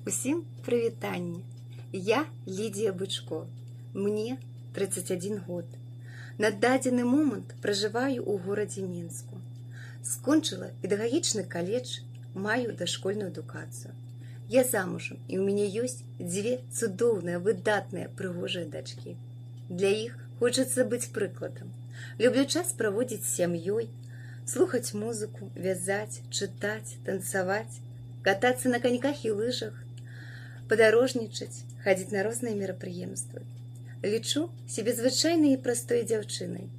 Усім прывітанне. Я Лідія Бычко. Мне 31 год. На дадзены момант пражываю ў горадзе Мінску. Скончыла педагагічны каледж, маю дашкольную адукацыю. Я замужам, і ў мяне ёсць дзве цудоўныя, выдатныя, прыгожыя дачкі. Для іх хочацца быць прыкладам. Люблю час праводзіць з сям'ёй, слухаць музыку, вязаць, чытаць, танцаваць, катацца на каньках і лыжах, падарожнічаць, хадзіць на розныя мерапрыемствы. Лічу сябе звычайнай і простой дзяўчынай,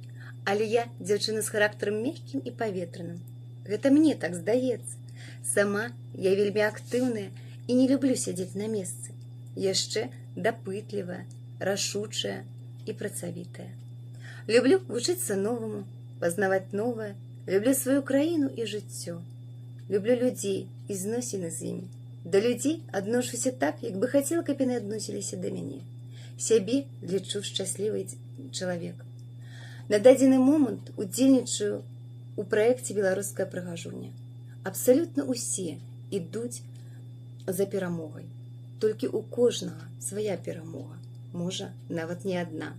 але я дзяўчына з характарам мяккім і паветраным. Гэта мне так здаецца. Сама я вельмі актыўная і не люблю сядзець на месцы. Яшчэ дапытлівая, рашучая і працавітая. Люблю вучыцца новаму, пазнаваць новае, люблю сваю краіну і жыццё. Люблю людзей і зносіны з імі. Да людзей адношуся так, як бы хацела, каб яны адносіліся да мяне. Сябе лічу шчаслівай чалавек. На дадзены момант удзельнічаю у праекце «Беларуская прыгажуня». Абсалютна ўсе ідуць за перамогай. Толькі ў кожнага свая перамога, можа, нават не адна.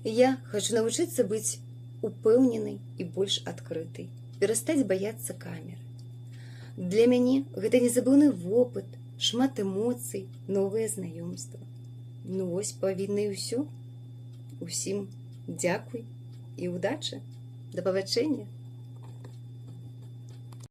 Я хачу навучыцца быць упэўненай і больш адкрытай, перастаць баяцца камеры. Для мяне гэта незабыўны вопыт, шмат эмоцый, новыя знаёмствы. Ну вось, павінна і ўсё. Усім дзякуй і ўдачы. Да пабачэння!